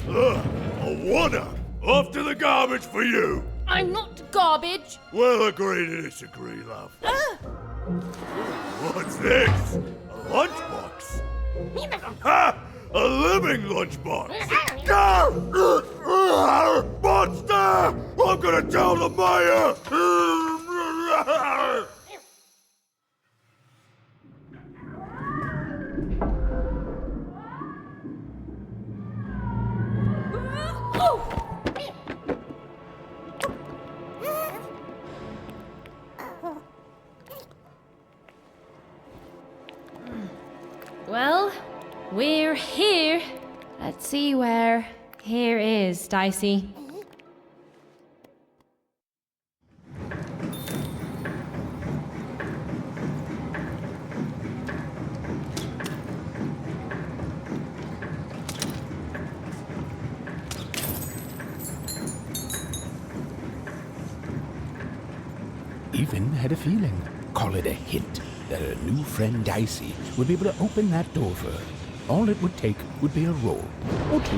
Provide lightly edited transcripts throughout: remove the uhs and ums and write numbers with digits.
A wanna! Off to the garbage for you! I'm not garbage. We'll agree to disagree, love. What's this? A lunchbox? Ha! A living lunchbox! Monster! I'm gonna tell the mayor! Well, we're here. Let's see where here is, Dicey. Even had a feeling, call it a hint, that her new friend Dicey would be able to open that door for her. All it would take would be a roll or two.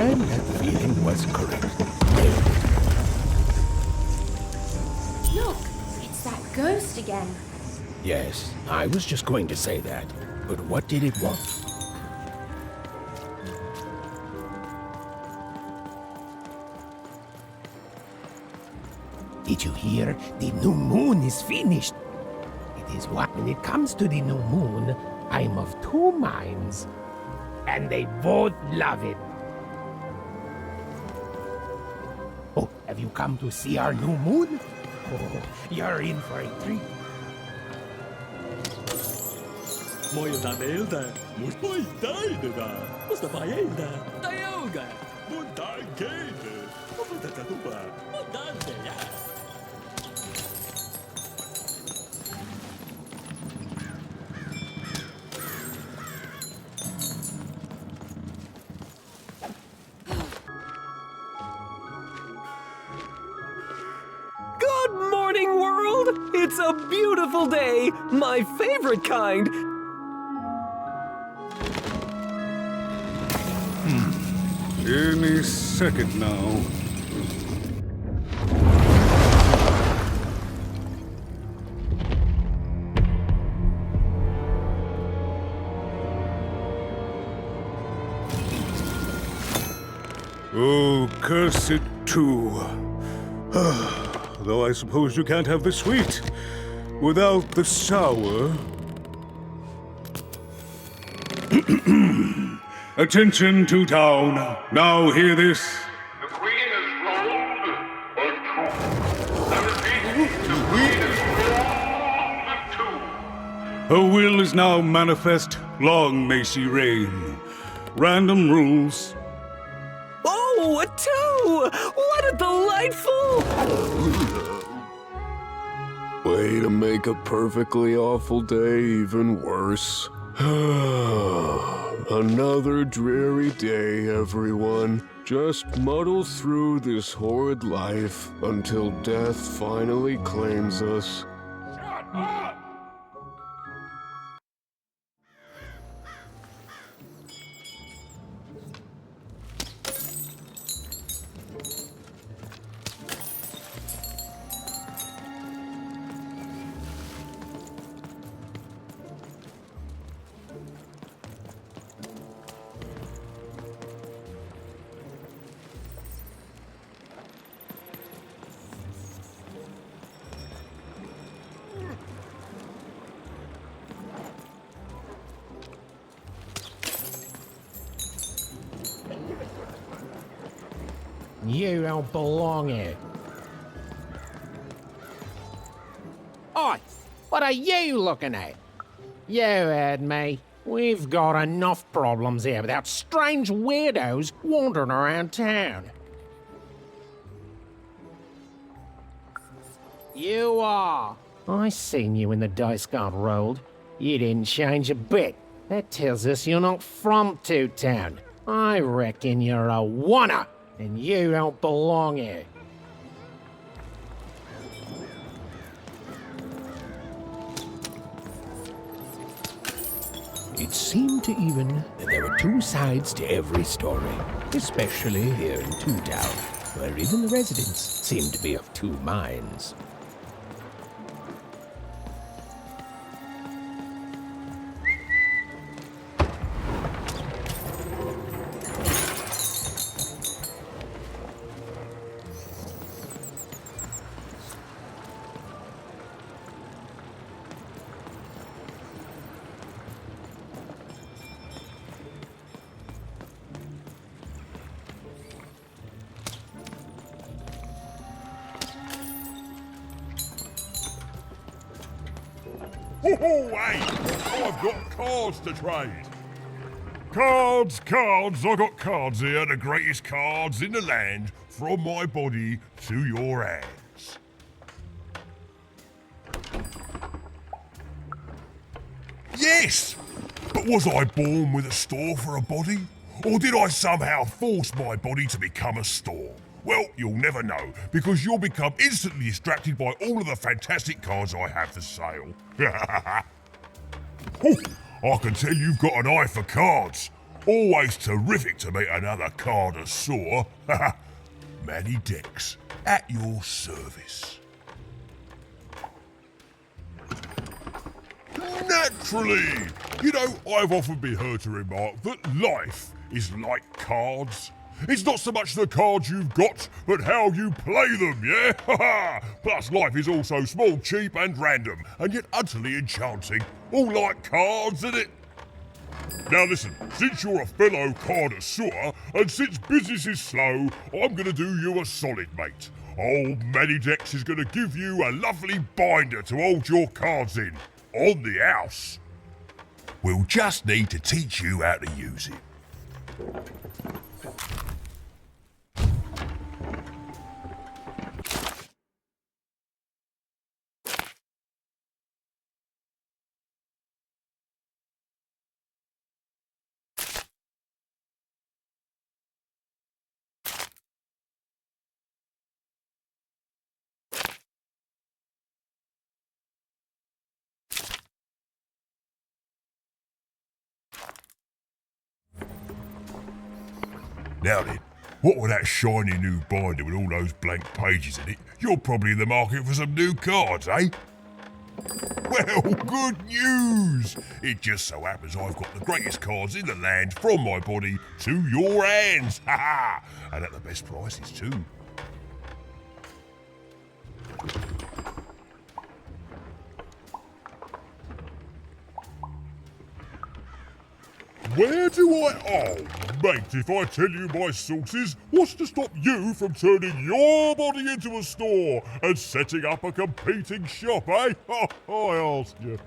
And that feeling was correct. Look, it's that ghost again. Yes, I was just going to say that. But what did it want? Did you hear? The new moon is finished. It is what, when it comes to the new moon, I'm of two minds. And they both love it. Oh, have you come to see our new moon? Oh, you're in for a treat. Moja meiltä, must voi taideta, musta pajelta, tai auga, mun tankeite, mun tätä tupaa, mun tanteja. Good morning, world! It's a beautiful day, my favorite kind. Any second now. Oh, curse it too. Though I suppose you can't have the sweet without the sour. Attention to town. Now hear this. The queen is rolled or two. I repeat, the queen is rolled or two. Her will is now manifest. Long may she reign. Random rules. Oh, a two! What a delightful... Way to make a perfectly awful day even worse. Another dreary day, everyone. Just muddle through this horrid life until death finally claims us. Shut up! You don't belong here. Oi! What are you looking at? You heard me. We've got enough problems here without strange weirdos wandering around town. You are. I seen you when the dice got rolled. You didn't change a bit. That tells us you're not from Two-Town. I reckon you're a wanna, and you don't belong here. It seemed to even that there were two sides to every story, especially here in Two Town, where even the residents seemed to be of two minds. Oh, hey! I've got cards to trade. Cards, cards, I got cards here, the greatest cards in the land, from my body to your hands. Yes! But was I born with a store for a body? Or did I somehow force my body to become a store? Well, you'll never know, because you'll become instantly distracted by all of the fantastic cards I have for sale. Oh, I can tell you've got an eye for cards. Always terrific to meet another connoisseur. Manny Dex, at your service. Naturally! You know, I've often been heard to remark that life is like cards. It's not so much the cards you've got, but how you play them, yeah? Plus, life is also small, cheap and random, and yet utterly enchanting. All like cards, isn't it? Now listen, since you're a fellow connoisseur, and since business is slow, I'm gonna do you a solid, mate. Old Manny Dex is gonna give you a lovely binder to hold your cards in, on the house. We'll just need to teach you how to use it. Now then, what with that shiny new binder with all those blank pages in it, you're probably in the market for some new cards, eh? Well, good news! It just so happens I've got the greatest cards in the land from my body to your hands, ha! And at the best prices too. Where do I... Oh, mate, if I tell you my sources, what's to stop you from turning your body into a store and setting up a competing shop, eh? Oh, I asked you.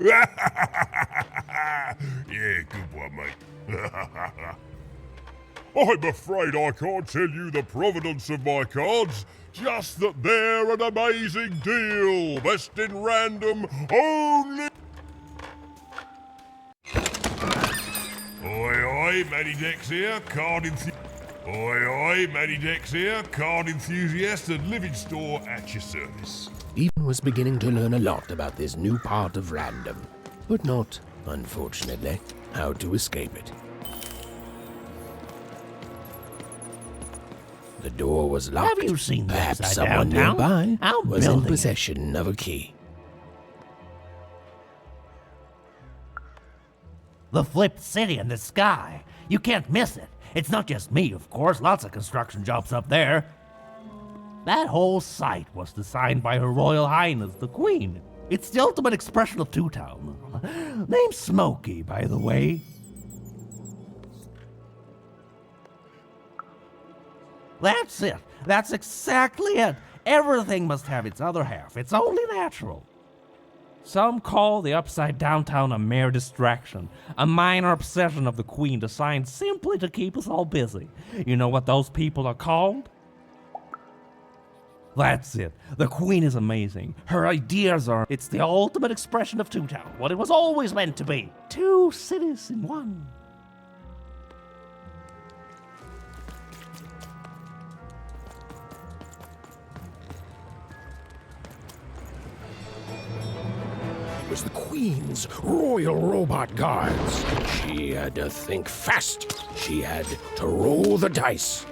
Yeah, good one, mate. I'm afraid I can't tell you the provenance of my cards, just that they're an amazing deal, best in random, only... Oi, Manny Dex here, card enthusiast and living store at your service. Ethan was beginning to learn a lot about this new part of random, but not, unfortunately, how to escape it. The door was locked. Have you seen this Perhaps someone downtown? nearby Out was in building it. possession of a key. The flipped city in the sky. You can't miss it. It's not just me, of course. Lots of construction jobs up there. That whole site was designed by Her Royal Highness, the Queen. It's the ultimate expression of Two Town. Name's Smokey, by the way. That's it. That's exactly it. Everything must have its other half. It's only natural. Some call the upside downtown a mere distraction, a minor obsession of the Queen designed simply to keep us all busy. You know what those people are called? That's it. The Queen is amazing. Her ideas are... It's the ultimate expression of Two Town, what it was always meant to be. Two cities in one. was the Queen's Royal Robot Guards. She had to think fast. She had to roll the dice.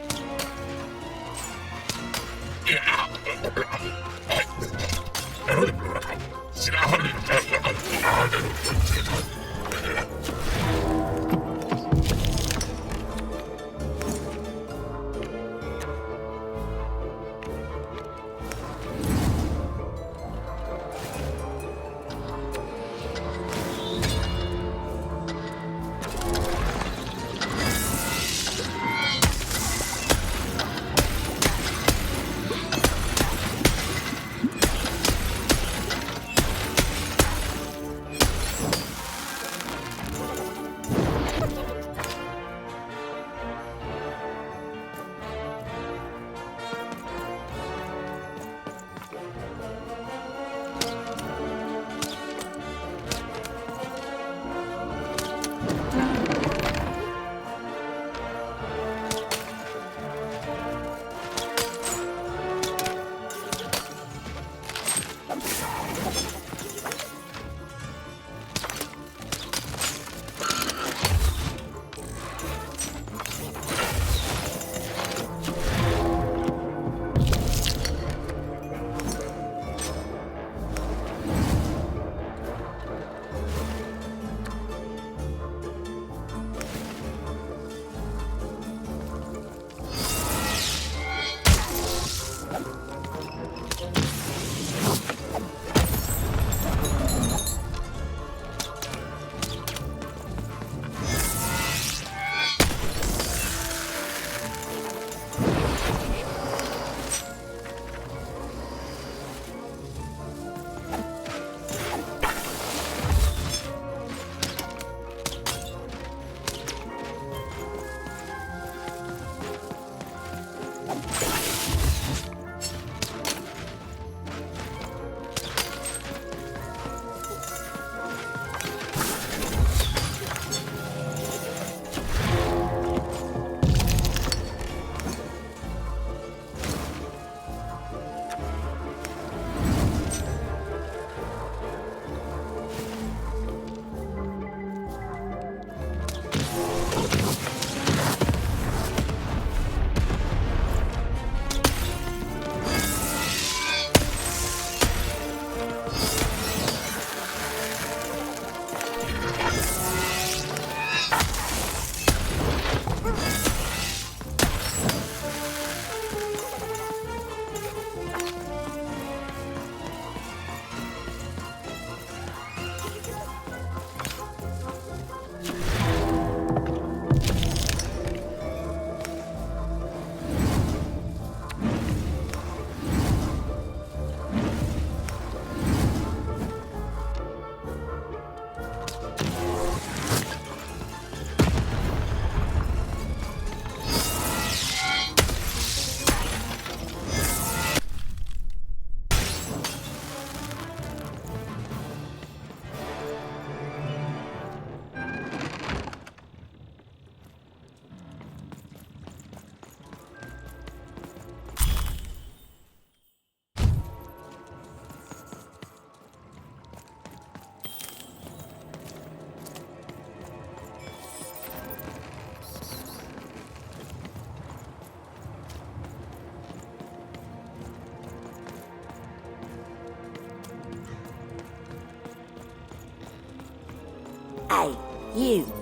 Hey, you.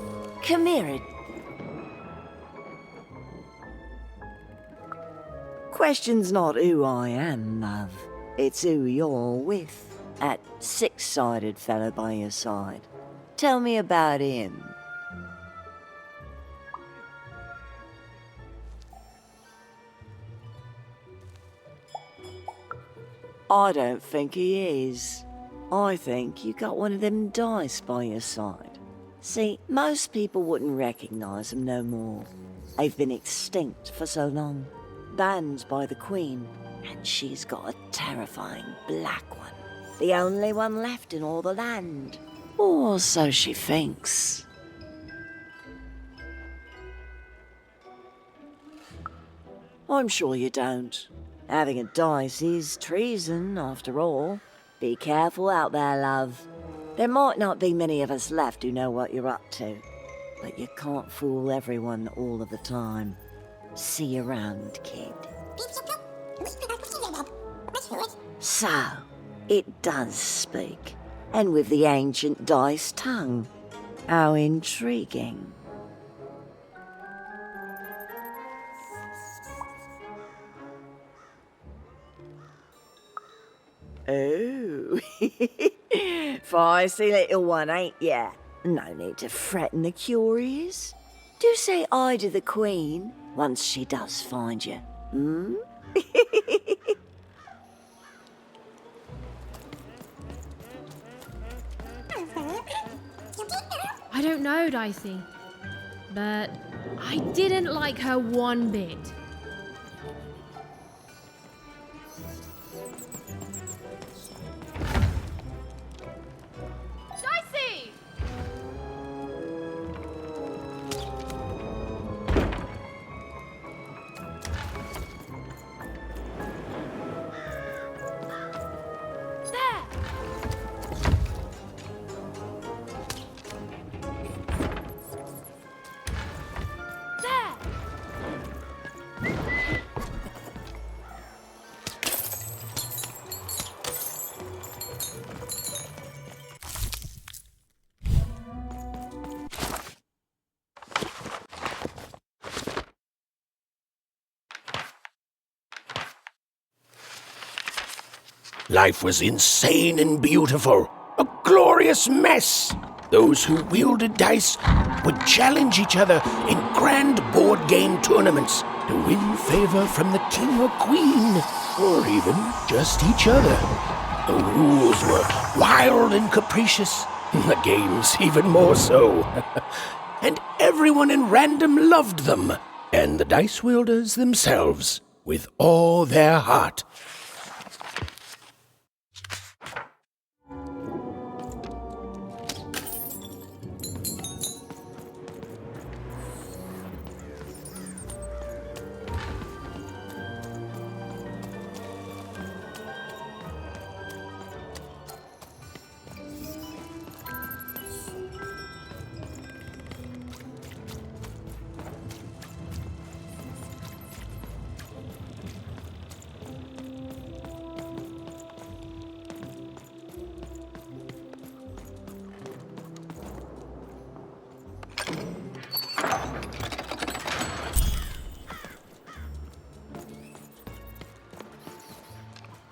Come here. Question's not who I am, love. It's who you're with. That six-sided fellow by your side. Tell me about him. I don't think he is. I think you got one of them dice by your side. See, most people wouldn't recognize them no more. They've been extinct for so long. Banned by the Queen, and she's got a terrifying black one. The only one left in all the land. Or so she thinks. I'm sure you don't. Having a dice is treason, after all. Be careful out there, love. There might not be many of us left who know what you're up to, but you can't fool everyone all of the time. See you around, kid. So, it does speak, and with the ancient dice tongue. How intriguing. Oh, feisty little one, ain't ya? No need to frighten the curious. Do say aye to the Queen once she does find you, hmm? I don't know, Dicey, but I didn't like her one bit. Dicey! There! Life was insane and beautiful. A glorious mess. Those who wielded dice would challenge each other in grand board game tournaments to win favor from the king or queen, or even just each other. The rules were wild and capricious, the games even more so. And everyone in random loved them, and the dice wielders themselves, with all their heart.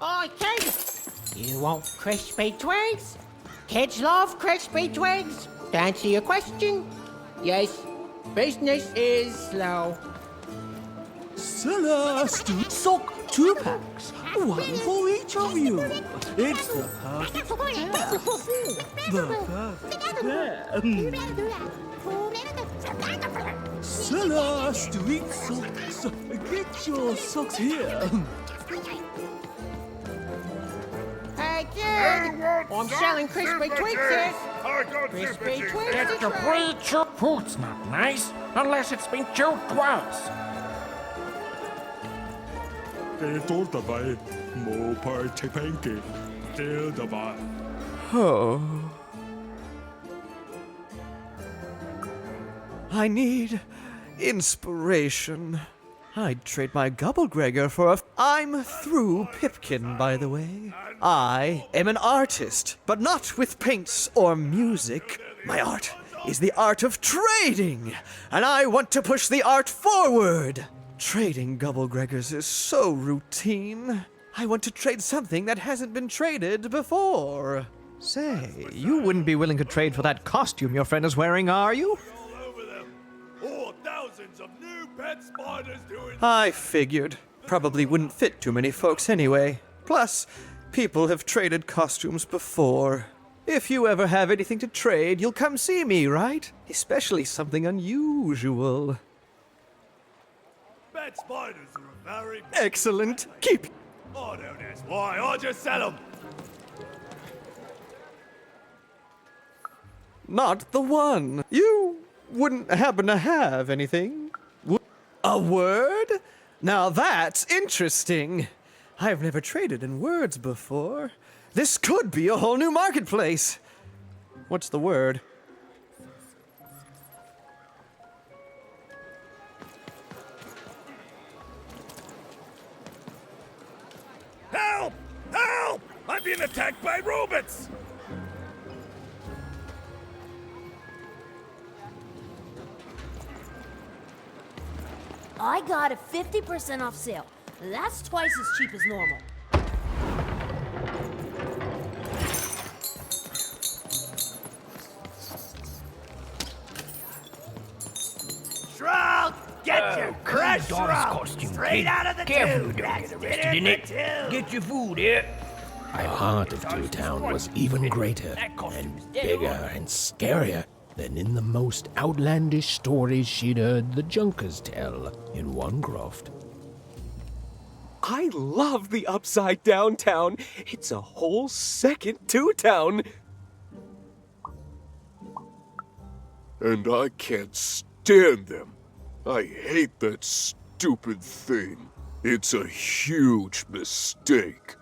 Oi, kids! You want crispy twigs? Kids love crispy twigs. To answer your question, yes, business is slow. Celeste, sock 2 packs, one for each of you. It's the perfect pair. The perfect pair. Celeste, eat socks. Get your socks here. Hey, kid! I'm selling crispy twigs here. Crispy twigs. It's the pre-chewed food's not nice, unless it's been chewed twice. Oh. I need inspiration. I'd trade my Gubblegregor for a... I'm through Pipkin, by the way. I am an artist, but not with paints or music. My art is the art of trading, and I want to push the art forward. Trading Gubblegregors is so routine. I want to trade something that hasn't been traded before. Say, you wouldn't be willing to trade for that costume your friend is wearing, are you? I figured. Probably wouldn't fit too many folks anyway. Plus, people have traded costumes before. If you ever have anything to trade, you'll come see me, right? Especially something unusual. Bed spiders are a very... Excellent. Keep... I know that's why. I'll just sell them. Not the one. You wouldn't happen to have anything? A word? Now that's interesting. I've never traded in words before. This could be a whole new marketplace. What's the word? Help! Help! I'm being attacked by robots! I got a 50% off sale. That's twice as cheap as normal. Shroud! Get your fresh shroud! costume, Straight kid. out of the Careful tube! you don't That's get arrested in it. dinner for two! Get your food here. The heart of Town was even greater and bigger and scarier than in the most outlandish stories she'd heard the Junkers tell in one croft. I love the upside down town. It's a whole second to town. And I can't stand them. I hate that stupid thing. It's a huge mistake.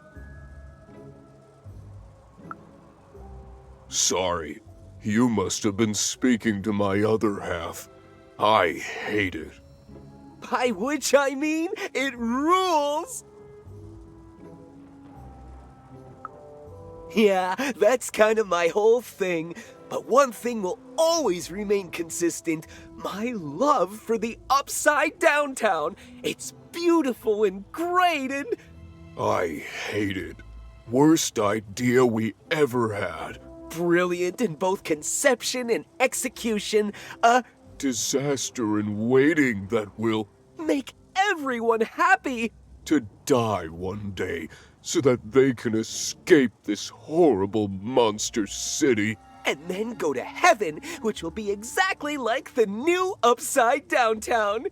Sorry, you must have been speaking to my other half. I hate it. By which I mean, it rules! Yeah, that's kind of my whole thing. But one thing will always remain consistent. My love for the upside down town. It's beautiful and great and... I hate it. Worst idea we ever had. brilliant in both conception and execution. A disaster in waiting that will make everyone happy. To die one day so that they can escape this horrible monster city. And then go to heaven, which will be exactly like the new upside down town.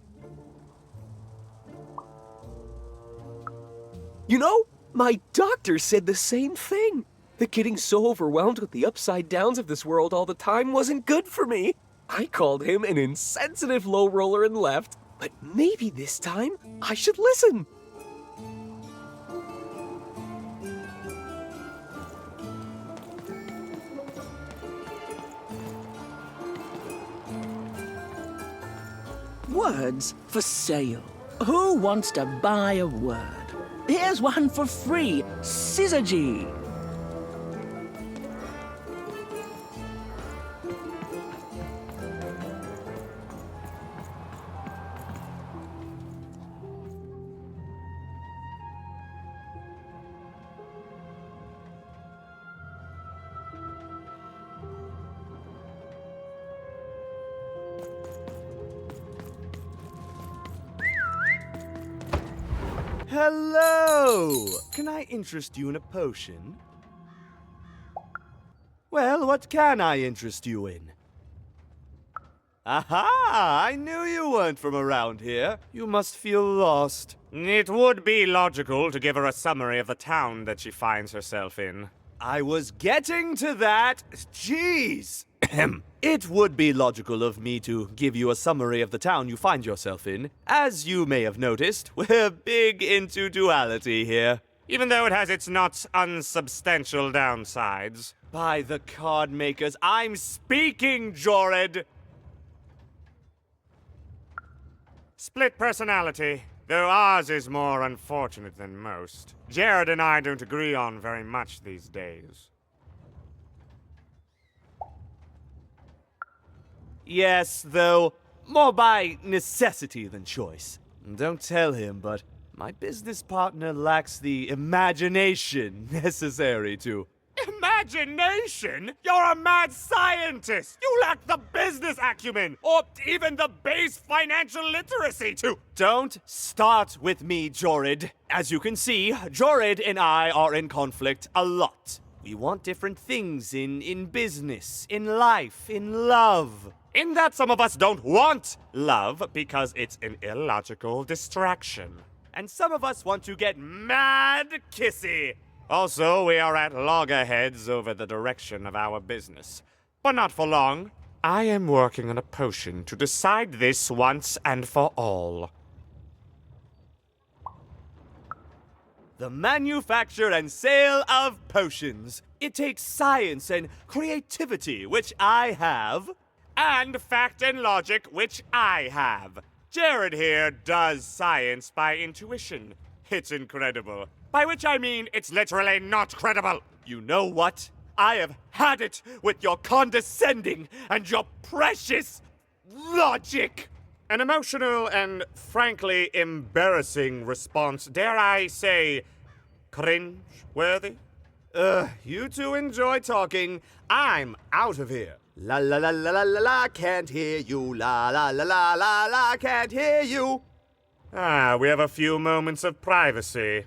You know, my doctor said the same thing. That getting so overwhelmed with the upside downs of this world all the time wasn't good for me. I called him an insensitive low roller and left, but maybe this time I should listen. Words for sale. Who wants to buy a word? Here's one for free. Syzygy. Hello! Can I interest you in a potion? Well, what can I interest you in? Aha! I knew you weren't from around here. You must feel lost. It would be logical to give her a summary of the town that she finds herself in. I was getting to that. Jeez! It would be logical of me to give you a summary of the town you find yourself in. As you may have noticed, we're big into duality here. Even though it has its not unsubstantial downsides. By the card makers, I'm speaking, Jorid! Split personality, though ours is more unfortunate than most. Jared and I don't agree on very much these days. Yes, though, more by necessity than choice. Don't tell him, but my business partner lacks the imagination necessary to... Imagination? You're a mad scientist! You lack the business acumen, or even the base financial literacy to... Don't start with me, Jorid. As you can see, Jorid and I are in conflict a lot. We want different things in business, in life, in love. In that some of us don't want love because it's an illogical distraction. And some of us want to get mad kissy. Also, we are at loggerheads over the direction of our business. But not for long. I am working on a potion to decide this once and for all. the manufacture and sale of potions. It takes science and creativity, which I have. And fact and logic, which I have. Jared here does science by intuition. It's incredible. By which I mean it's literally not credible. You know what? I have had it with your condescending and your precious logic. An emotional and frankly embarrassing response, dare I say, cringe-worthy? You two enjoy talking. I'm out of here. La la la la la la la, can't hear you. La la la la la la, can't hear you. We have a few moments of privacy.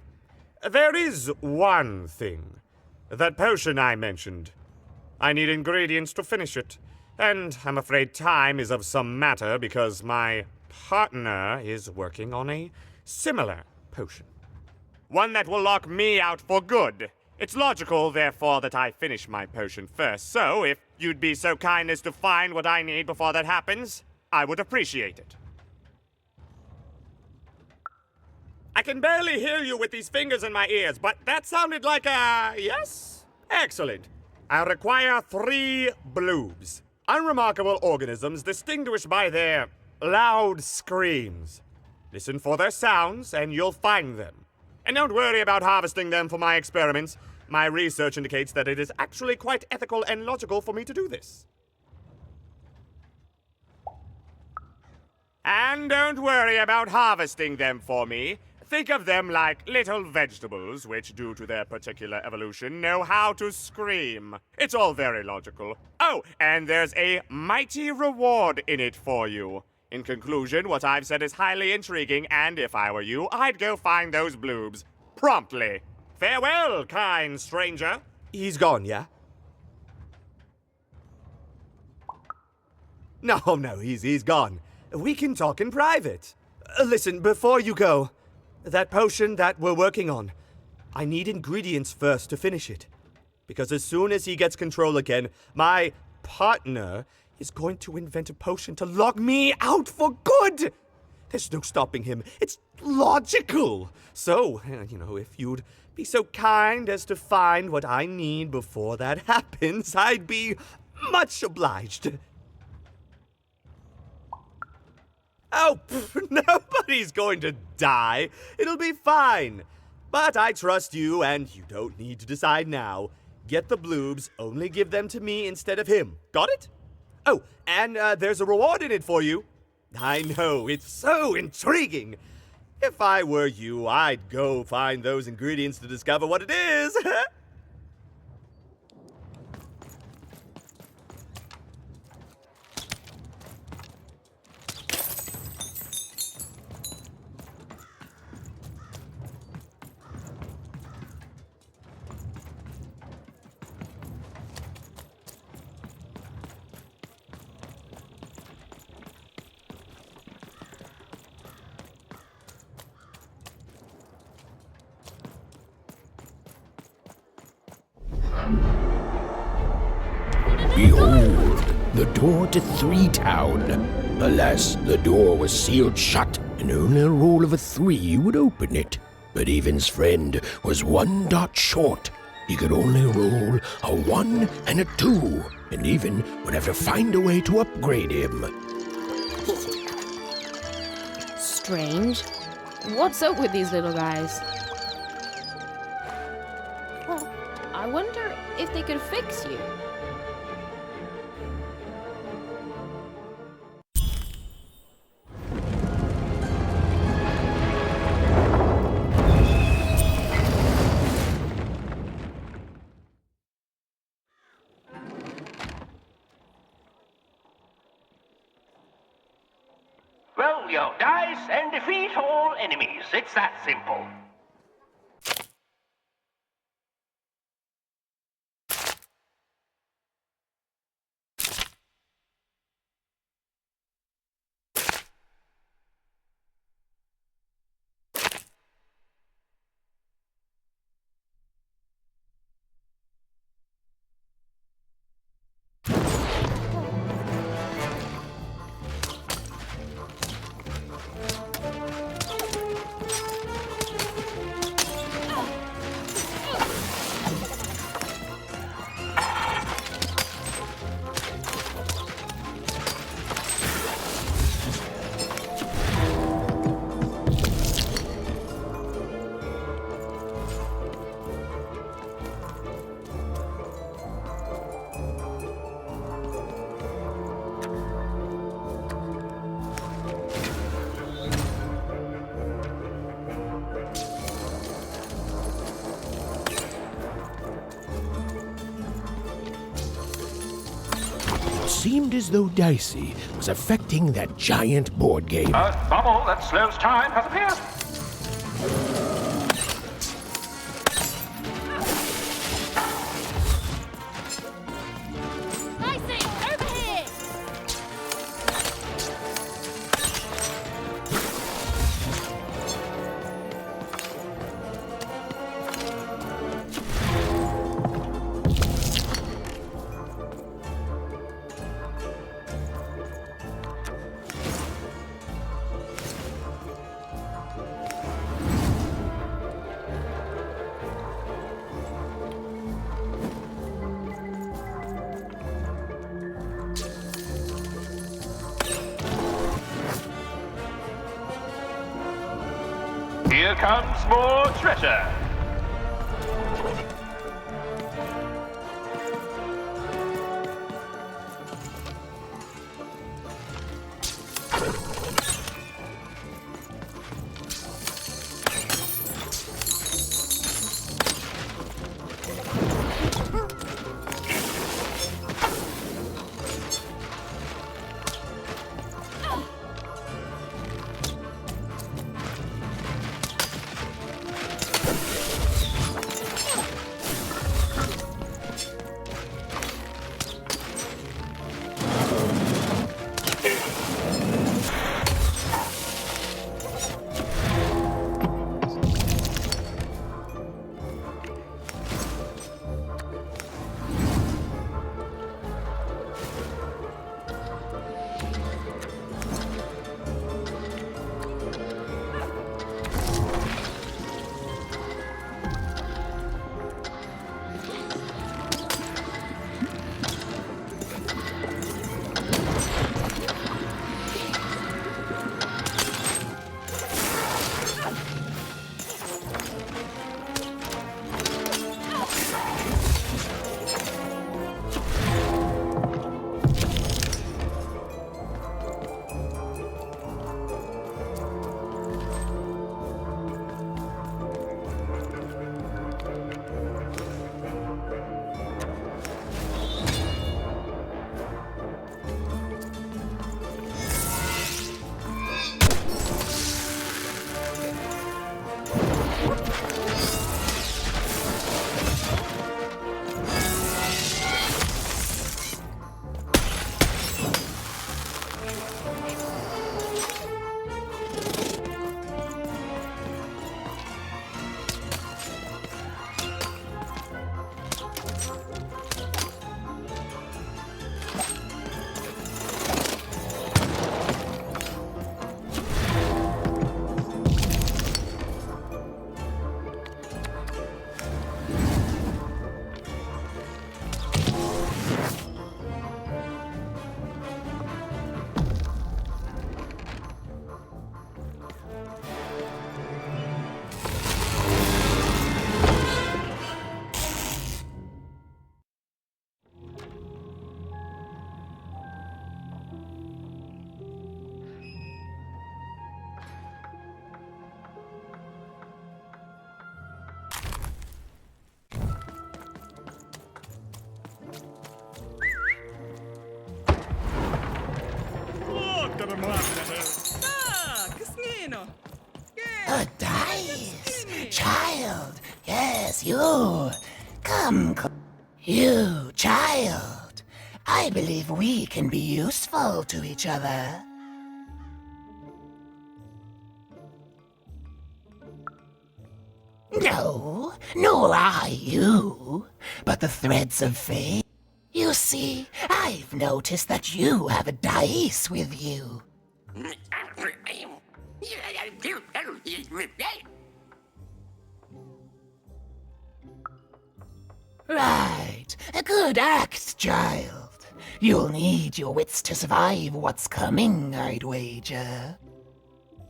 There is one thing. That potion I mentioned. I need ingredients to finish it. And I'm afraid time is of some matter because my partner is working on a similar potion. One that will lock me out for good. It's logical, therefore, that I finish my potion first. So, if you'd be so kind as to find what I need before that happens, I would appreciate it. I can barely hear you with these fingers in my ears, but that sounded like a yes? Excellent. I require 3 bloobs. Unremarkable organisms distinguished by their loud screams. Listen for their sounds, and you'll find them. And don't worry about harvesting them for my experiments. My research indicates that it is actually quite ethical and logical for me to do this. And don't worry about harvesting them for me. Think of them like little vegetables, which, due to their particular evolution, know how to scream. It's all very logical. Oh, and there's a mighty reward in it for you. In conclusion, what I've said is highly intriguing, and if I were you, I'd go find those bloobs. Promptly. Farewell, kind stranger. He's gone, yeah? No, he's gone. We can talk in private. Listen, before you go, that potion that we're working on, I need ingredients first to finish it. Because as soon as he gets control again, my partner is going to invent a potion to lock me out for good. There's no stopping him. It's logical. So, if you'd be so kind as to find what I need before that happens, I'd be much obliged. Oh, nobody's going to die. It'll be fine. But I trust you, and you don't need to decide now. Get the bloobs, only give them to me instead of him. Got it? Oh, and there's a reward in it for you. I know, it's so intriguing. If I were you, I'd go find those ingredients to discover what it is. Behold, the door to 3 Town. Alas, the door was sealed shut, and only a roll of a 3 would open it. But Evan's friend was 1 dot short. He could only roll a 1 and a 2, and Evan would have to find a way to upgrade him. Strange. What's up with these little guys? I wonder if they could fix you. Roll your dice and defeat all enemies. It's that simple. seemed as though Dicey was affecting that giant board game. A bubble that slows time has appeared. Dicey, over here! Here comes more treasure. A dice! Child! Yes, you! Come, you, child! I believe we can be useful to each other. No, nor I you, but the threads of fate. You see, I've noticed that you have a dice with you. Right, a good act, child. You'll need your wits to survive what's coming, I'd wager.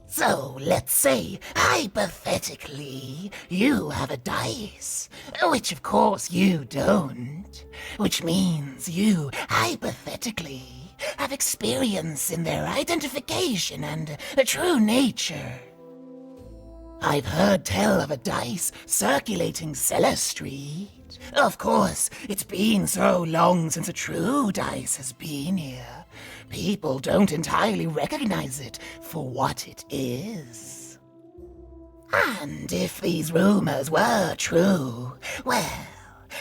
So, let's say, hypothetically, you have a dice, which of course you don't, which means you, hypothetically, have experience in their identification and true nature. I've heard tell of a dice circulating Cellar Street. Of course, it's been so long since a true dice has been here. People don't entirely recognize it for what it is. And if these rumors were true, well,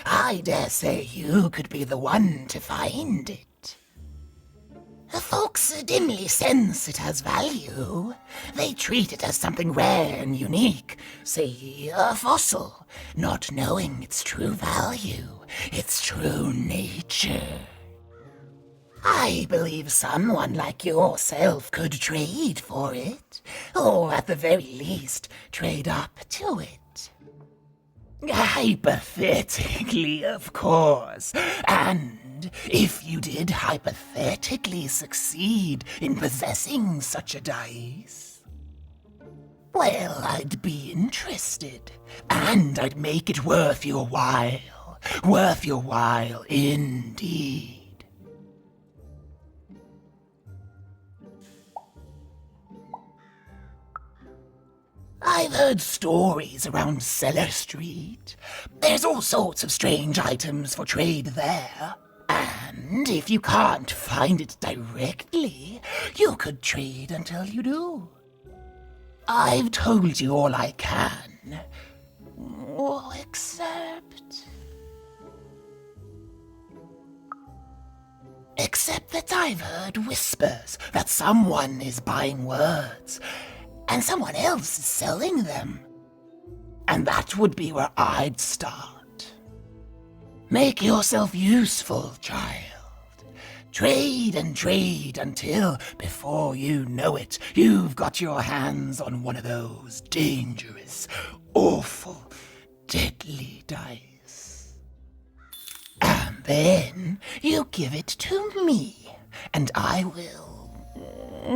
I dare say you could be the one to find it. Folks dimly sense it has value. They treat it as something rare and unique, say a fossil, not knowing its true value, its true nature. I believe someone like yourself could trade for it, or at the very least, trade up to it. Hypothetically, of course, and if you did hypothetically succeed in possessing such a dice, well, I'd be interested, and I'd make it worth your while indeed. I've heard stories around Cellar Street. There's all sorts of strange items for trade there. And if you can't find it directly, you could trade until you do. I've told you all I can. Except that I've heard whispers that someone is buying words, and someone else is selling them. And that would be where I'd start. Make yourself useful, child. Trade and trade until, before you know it, you've got your hands on one of those dangerous, awful, deadly dice. And then you give it to me, and I will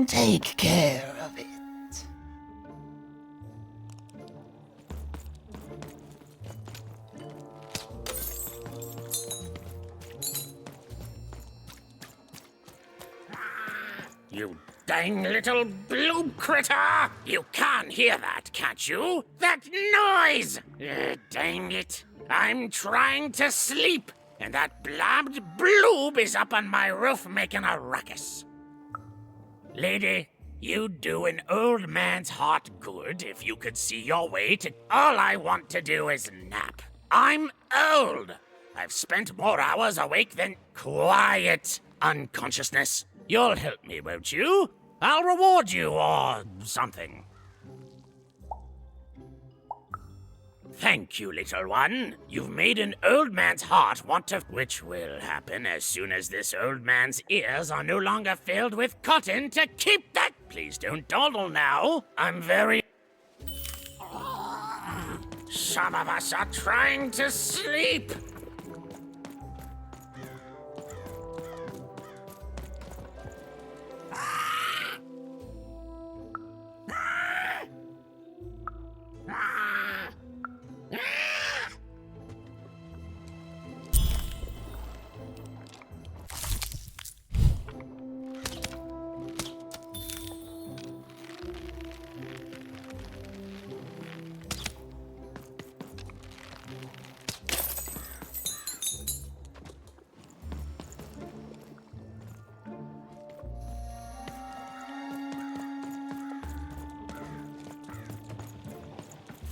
take care of it. You dang little blue critter! You can't hear that, can't you? That noise! Dang it. I'm trying to sleep, and that blabbed bloob is up on my roof making a ruckus. Lady, you'd do an old man's heart good if you could see your way to... All I want to do is nap. I'm old. I've spent more hours awake than... Quiet, unconsciousness. You'll help me, won't you? I'll reward you, or something. Thank you, little one. You've made an old man's heart want to... Which will happen as soon as this old man's ears are no longer filled with cotton to keep that... Please don't dawdle now. I'm very... Some of us are trying to sleep.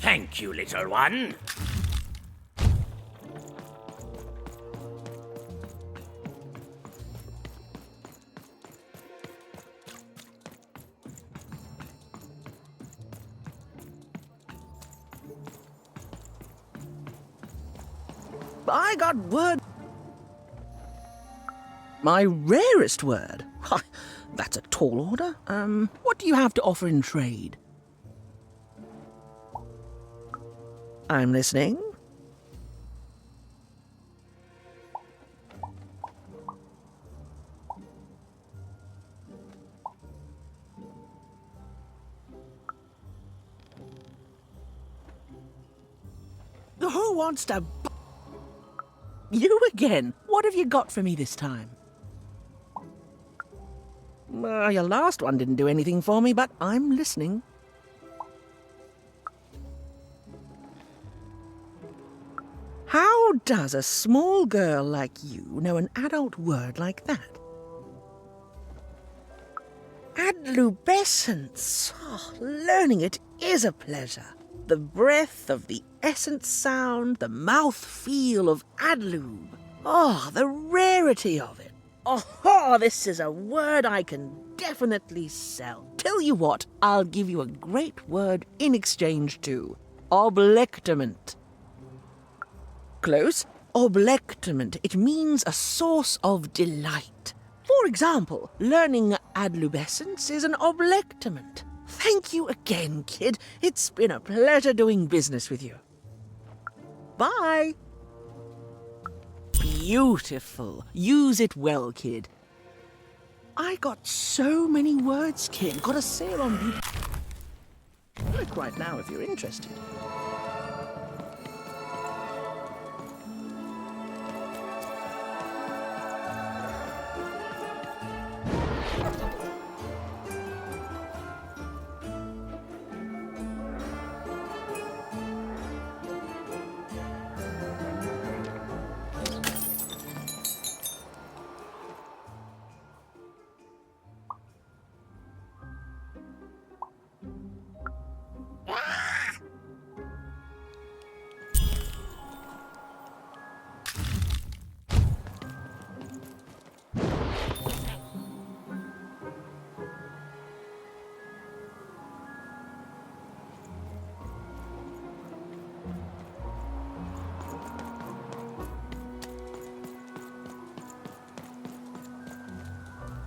Thank you, little one. I got word. My rarest word? That's a tall order. What do you have to offer in trade? I'm listening. Who wants to... You again? What have you got for me this time? Your last one didn't do anything for me, but I'm listening. How How does a small girl like you know an adult word like that? Adlubescence. Oh, learning it is a pleasure. The breath of the essence sound, the mouth feel of adlube. Oh, the rarity of it. Oh, this is a word I can definitely sell. Tell you what, I'll give you a great word in exchange too. Oblectament. Close. Oblectament. It means a source of delight. For example, learning adlubescence is an oblectament. Thank you again, kid. It's been a pleasure doing business with you. Bye. Beautiful. Use it well, kid. I got so many words, kid. Got a sale on beauty. Look right now if you're interested.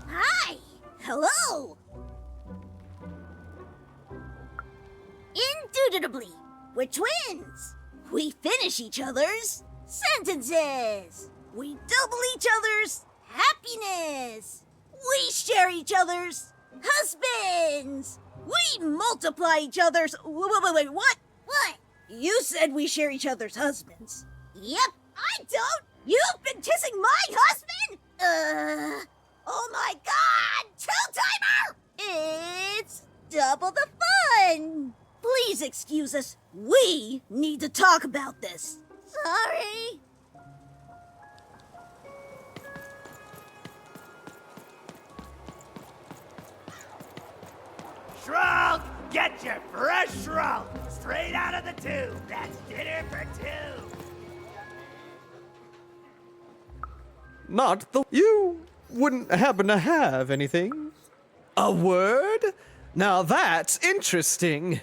Hi! Hello! Indubitably, we're twins. We finish each other's sentences. We double each other's happiness. We share each other's husbands. We multiply each other's... Wait, what? What? You said we share each other's husbands. Yep, I don't. You've been kissing my husband? Oh my god! Two-timer! It's double the fun! Please excuse us. We need to talk about this. Sorry. Shrunk! Get your fresh shrunk! Straight out of the tube! That's dinner for two! Not the... You wouldn't happen to have anything? A word? Now that's interesting.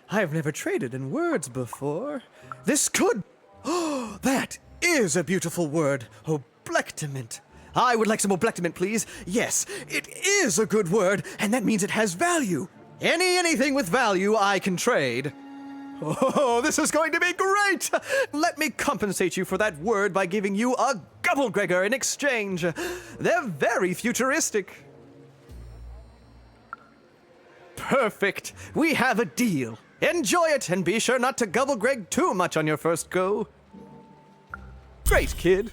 I've never traded in words before. This could... Oh, that is a beautiful word. Oblectament. I would like some oblectament, please. Yes, it is a good word, and that means it has value. Anything with value I can trade. Oh, this is going to be great! Let me compensate you for that word by giving you a Gubblegregor in exchange. They're very futuristic. Perfect. We have a deal. Enjoy it, and be sure not to Gubblegreg too much on your first go. Great, kid.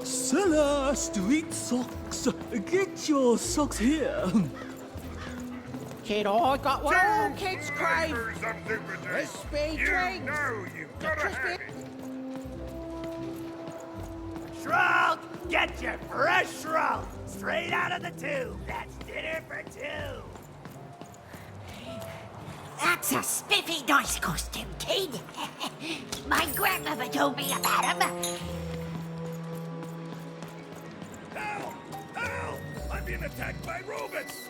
Seller, street socks. Get your socks here. Kid, I got what all kids crave. Crispy You drinks. know you've got to have it. Shrunk! Get your fresh shrunk! Straight out of the tube! That's dinner for two! That's a spiffy nice costume, kid. My grandmother told me about him. Help! Help! I'm being attacked by robots!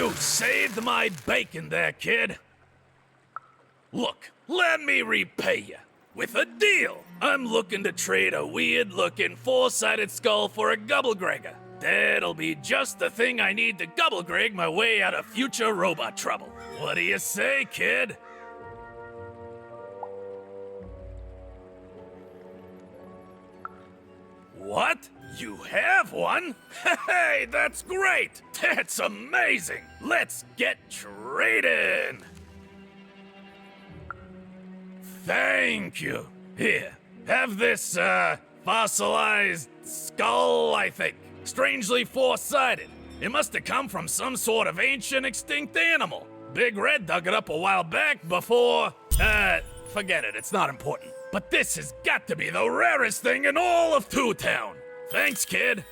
You saved my bacon there, kid. Look, let me repay you with a deal. I'm looking to trade a weird-looking four-sided skull for a Gubblegregger. That'll be just the thing I need to Gubblegreg my way out of future robot trouble. What do you say, kid? What? You have one? Hey, that's great! That's amazing! Let's get trading! Thank you. Here, have this, fossilized skull, I think. Strangely four-sided. It must have come from some sort of ancient extinct animal. Big Red dug it up a while back before... forget it, it's not important. But this has got to be the rarest thing in all of Two Town. Thanks, kid.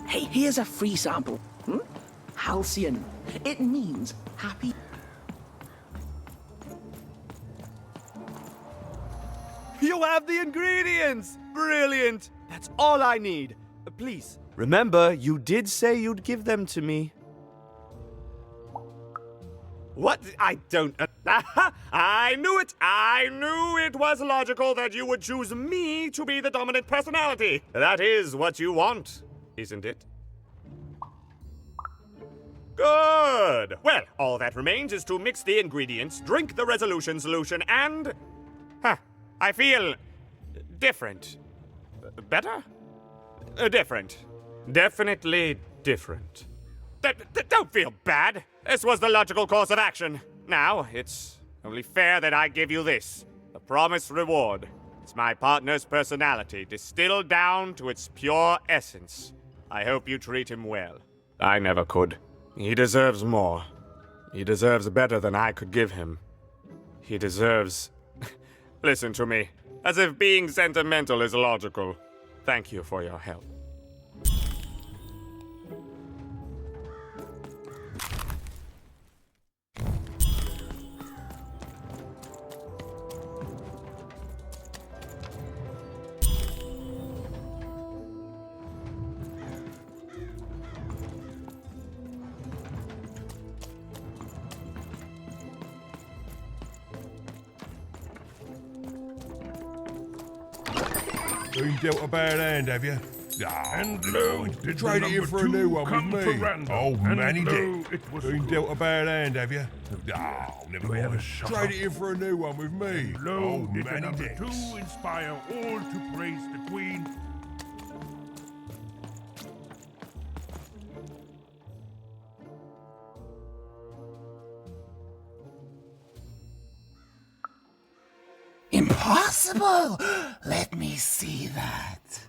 Hey, here's a free sample. Halcyon. It means happy. You have the ingredients! Brilliant! That's all I need. Please, remember, you did say you'd give them to me. What? I don't... I knew it! I knew it was logical that you would choose me to be the dominant personality. That is what you want, isn't it? Good! Well, all that remains is to mix the ingredients, drink the resolution solution, and... I feel... different. Better? Different. Definitely different. Don't feel bad. This was the logical course of action. Now, it's only fair that I give you this. The promised reward. It's my partner's personality, distilled down to its pure essence. I hope you treat him well. I never could. He deserves more. He deserves better than I could give him. He deserves... Listen to me. As if being sentimental is logical. Thank you for your help. Been dealt a bad hand, have you? And lo, did trade the it in for a number new two one come with to me. random? Oh, And Manny lo, Dick. it was Been dealt a bad hand, have you? Oh, never Do I ever mind. shut Trade up? it in for a new one with me. Lo, Oh, did the Manny number Dick. two inspire all to praise the queen? Impossible! Let me see that.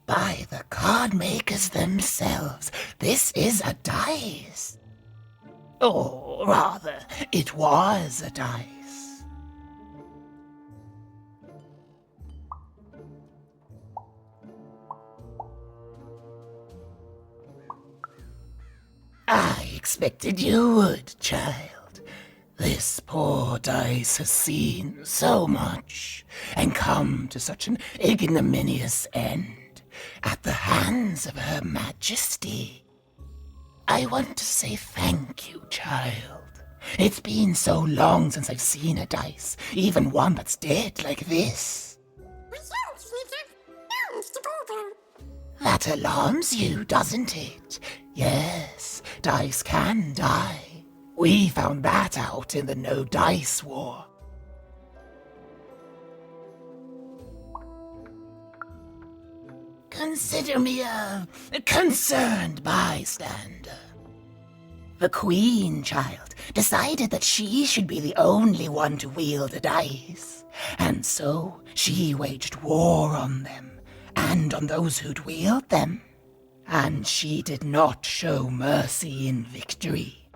By the card makers themselves, this is a dice. Or rather, it was a dice. I expected you would, child. This poor dice has seen so much, and come to such an ignominious end at the hands of Her Majesty. I want to say thank you, child. It's been so long since I've seen a dice, even one that's dead like this. That alarms you, doesn't it? Yes, dice can die. We found that out in the No Dice War. Consider me a concerned bystander. The Queen Child decided that she should be the only one to wield the dice, and so she waged war on them, and on those who'd wield them. And she did not show mercy in victory.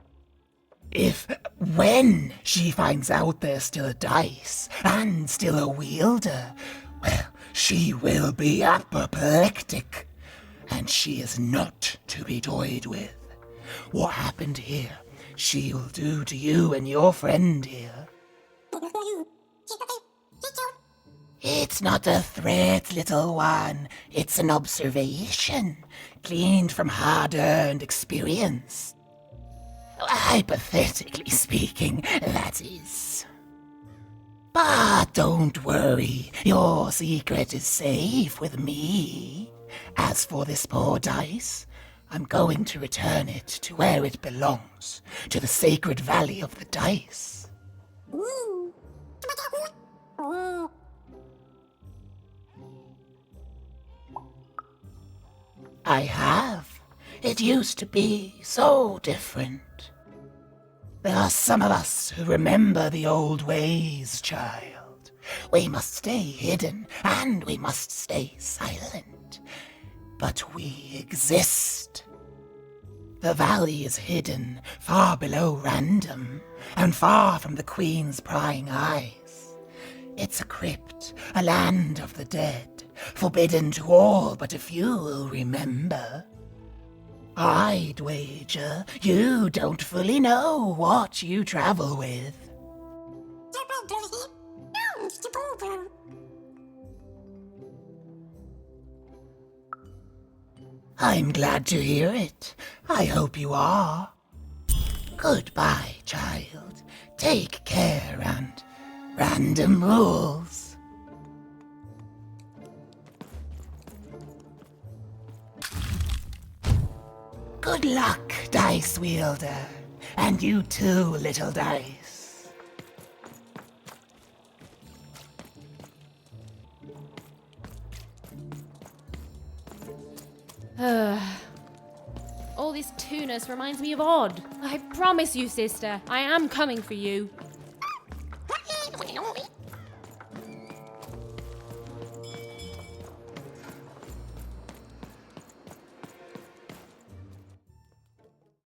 When she finds out there's still a dice, and still a wielder, well, she will be apoplectic, and she is not to be toyed with. What happened here, she'll do to you and your friend here. It's not a threat, little one. It's an observation, gleaned from hard-earned experience. Hypothetically speaking, that is. But don't worry, your secret is safe with me. As for this poor dice, I'm going to return it to where it belongs, to the sacred valley of the dice. I have. It used to be so different. There are some of us who remember the old ways, child. We must stay hidden, and we must stay silent. But we exist. The valley is hidden far below random, and far from the Queen's prying eyes. It's a crypt, a land of the dead, forbidden to all but a few will remember. I'd wager you don't fully know what you travel with. I'm glad to hear it. I hope you are. Goodbye, child. Take care and random rules. Good luck, dice wielder. And you too, little dice. All this tunus reminds me of Odd. I promise you, sister, I am coming for you.